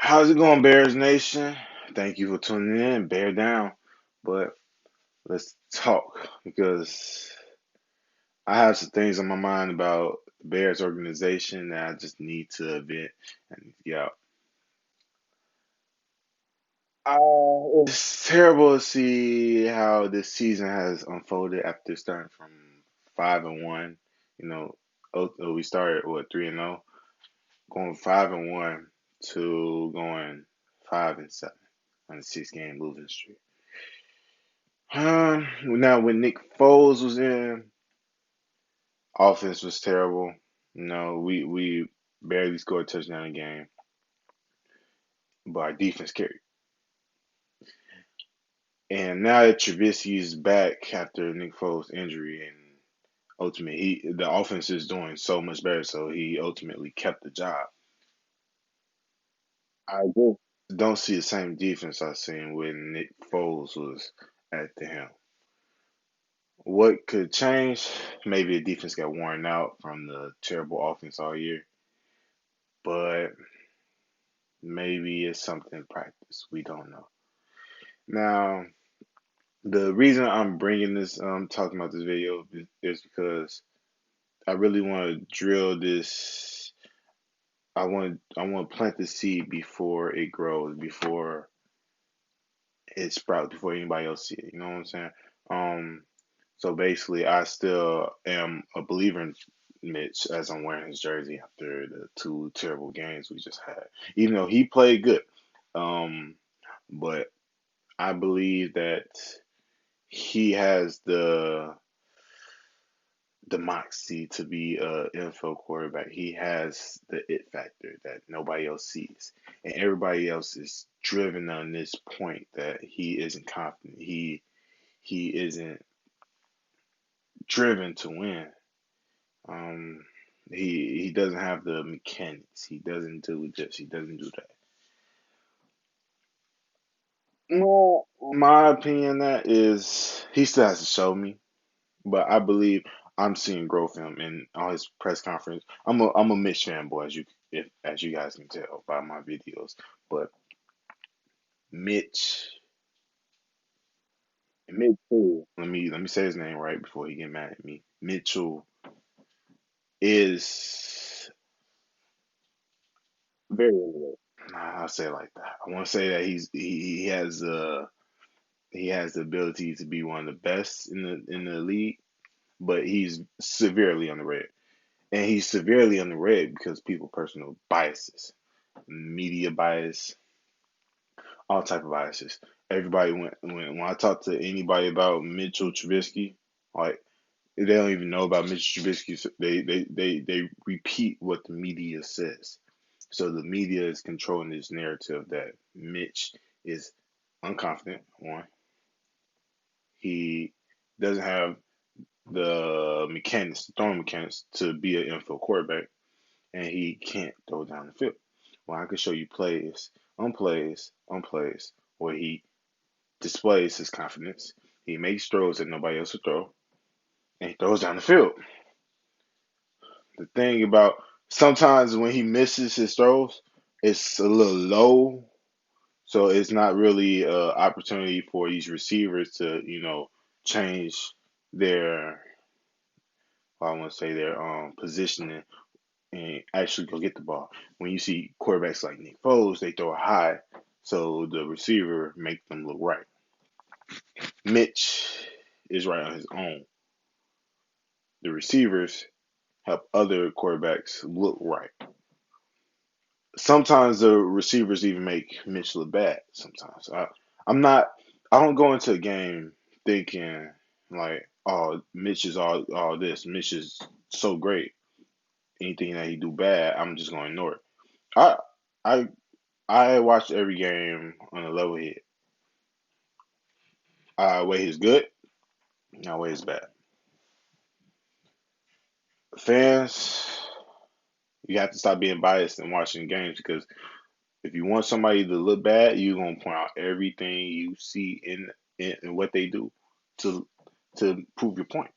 How's it going, Bears Nation? Thank you for tuning in. Bear down. But let's talk because I have some things on my mind about the Bears organization that I just need to vent and get out. It's terrible to see how this season has unfolded after starting from 5-1. You know, we started what 3-0, going 5-1 to going 5-7 on a 6-game losing streak. Now when Nick Foles was in, offense was terrible. We barely scored a touchdown a game, but our defense carried. And now that Trubisky is back after Nick Foles' injury, and ultimately the offense is doing so much better, so he ultimately kept the job. I do. Don't see the same defense I seen when Nick Foles was at the helm. What could change? Maybe the defense got worn out from the terrible offense all year, but maybe it's something in practice. We don't know. Now, the reason I'm bringing this, talking about this video is because I really want to drill this. I want to plant the seed before it grows, before it sprouts, before anybody else see it. You know what I'm saying? Um, so basically, I still am a believer in Mitch as I'm wearing his jersey after the two terrible games we just had. Even though he played good, um, but I believe that he has the moxie to be a NFL quarterback. He has the it factor that nobody else sees, and everybody else is driven on this point that he isn't confident. He isn't driven to win. Um, he doesn't have the mechanics. He doesn't do this. He doesn't do that. Well, my opinion that is he still has to show me. But I believe I'm seeing growth in him in on his press conference. I'm a Mitch fanboy as you guys can tell by my videos. But Mitch Mitchell, let me say his name right before he get mad at me. Mitchell is very underrated. I'll say it like that. I want to say that he has the ability to be one of the best in the league, but he's severely underrated. And he's severely underrated because people personal biases, media bias, all type of biases. Everybody when I talk to anybody about Mitchell Trubisky, like they don't even know about Mitchell Trubisky. So they repeat what the media says. So the media is controlling this narrative that Mitch is unconfident. One, he doesn't have the mechanics, the throwing mechanics to be an NFL quarterback, and he can't throw down the field. Well, I can show you plays where he displays his confidence. He makes throws that nobody else would throw, and he throws down the field. The thing about sometimes when he misses his throws, it's a little low, so it's not really an opportunity for these receivers to, change their, I want to say their positioning and actually go get the ball. When you see quarterbacks like Nick Foles, they throw it high, so the receiver make them look right. Mitch is right on his own. The receivers help other quarterbacks look right. Sometimes the receivers even make Mitch look bad. Sometimes I'm not. I don't go into a game thinking like, "Oh, Mitch is all this. Mitch is so great. Anything that he do bad, I'm just going to ignore it." I I I watch every game on a level head. I weigh his good. I weigh his bad. Fans, you have to stop being biased and watching games because if you want somebody to look bad, you're gonna point out everything you see in what they do to prove your point.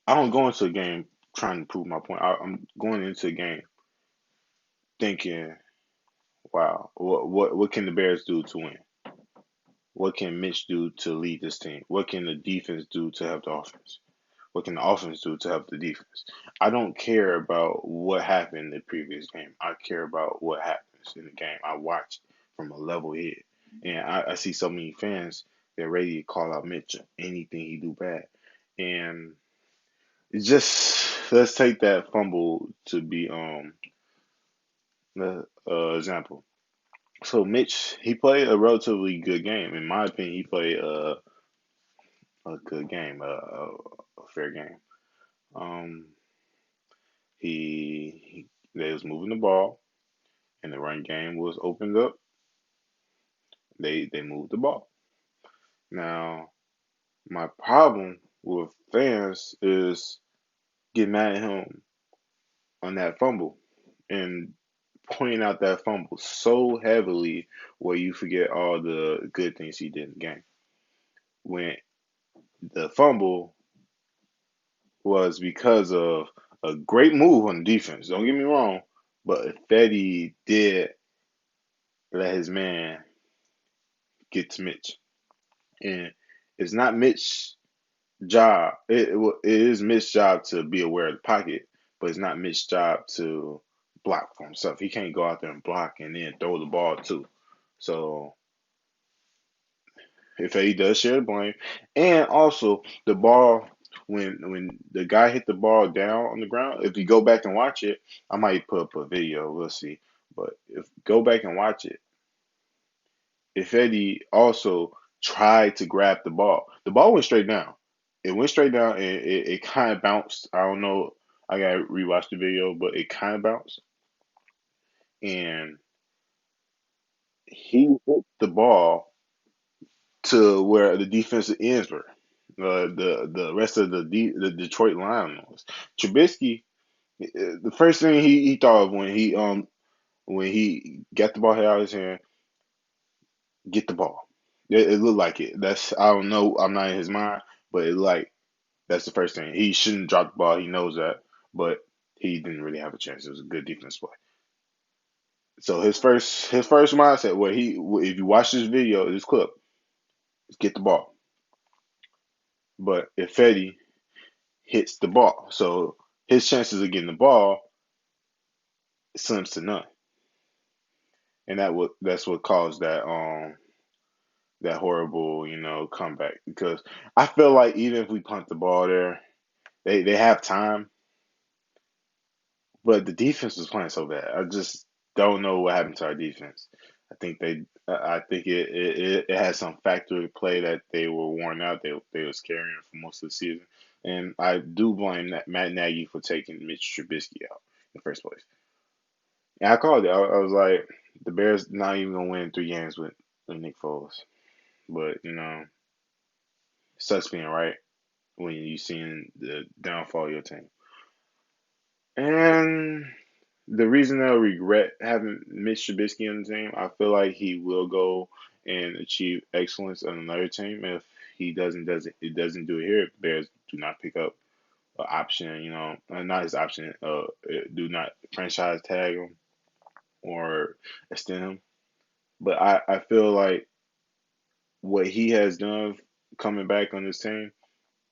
I don't go into a game trying to prove my point. I'm going into a game thinking Wow. What can the Bears do to win? What can Mitch do to lead this team? What can the defense do to help the offense? What can the offense do to help the defense? I don't care about what happened in the previous game. I care about what happens in the game. I watch from a level head. And I see so many fans that are ready to call out Mitch anything he do bad. And it's just let's take that fumble to be the example. So Mitch, he played a relatively good game. In my opinion, he played a good game, a fair game. Um, they was moving the ball, and the run game was opened up. They moved the ball. Now, my problem with fans is getting mad at him on that fumble and pointing out that fumble so heavily where you forget all the good things he did in the game. When the fumble was because of a great move on defense. Don't get me wrong, but Fetty did let his man get to Mitch, and it's not Mitch's job. It is Mitch's job to be aware of the pocket, but it's not Mitch's job to block for himself. He can't go out there and block and then throw the ball too. So if he does share the blame, and also the ball when the guy hit the ball down on the ground, if you go back and watch it, I might put up a video. We'll see. But if go back and watch it, if Eddie also tried to grab the ball went straight down. It went straight down and it kind of bounced. I don't know. I gotta rewatch the video, but it kind of bounced, and he hit the ball to where the defensive ends were. The rest of the Detroit line was. Trubisky, the first thing he thought of when he got the ball out of his hand, get the ball. It looked like it. That's I don't know. I'm not in his mind, but it like that's the first thing. He shouldn't drop the ball. He knows that, but he didn't really have a chance. It was a good defense play. So his first mindset, where he if you watch this video, this clip, is get the ball. But if Fetty hits the ball. So his chances of getting the ball slims to none, and that's what caused that horrible comeback. Because I feel like even if we punt the ball there, they have time, but the defense was playing so bad. I just don't know what happened to our defense. I think it had some factor to play that they were worn out. They was carrying for most of the season, and I do blame Matt Nagy for taking Mitch Trubisky out in the first place. And I called it. I was like, the Bears not even gonna win 3 games with Nick Foles. But it sucks being right when you seen the downfall of your team. And the reason I regret having Mitch Trubisky on the team, I feel like he will go and achieve excellence on another team. If he doesn't do it here, if the Bears do not pick up an option, not his option, do not franchise tag him or extend him. But I feel like what he has done coming back on this team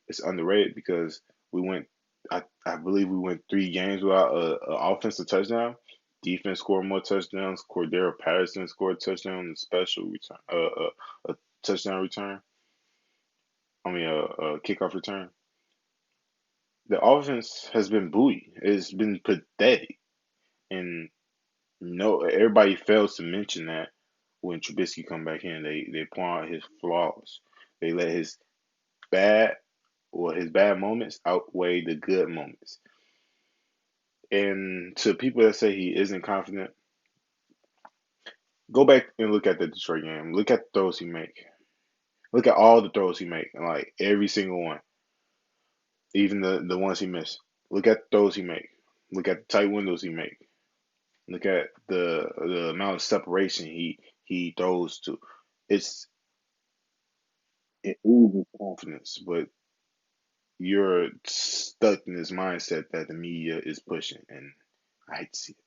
is underrated because we went, I believe we went 3 games without a offensive touchdown. Defense scored more touchdowns. Cordero Patterson scored a touchdown on the special return, a touchdown return. I mean, a kickoff return. The offense has been buoy. It's been pathetic, and no, everybody fails to mention that when Trubisky come back in, they point out his flaws. They let bad his bad moments outweigh the good moments. And to people that say he isn't confident, go back and look at the Detroit game. Look at the throws he make. Look at all the throws he make, like every single one, even the ones he missed. Look at the throws he make. Look at the tight windows he make. Look at the amount of separation he throws to. It oozes confidence, but you're stuck in this mindset that the media is pushing, and I hate to see it.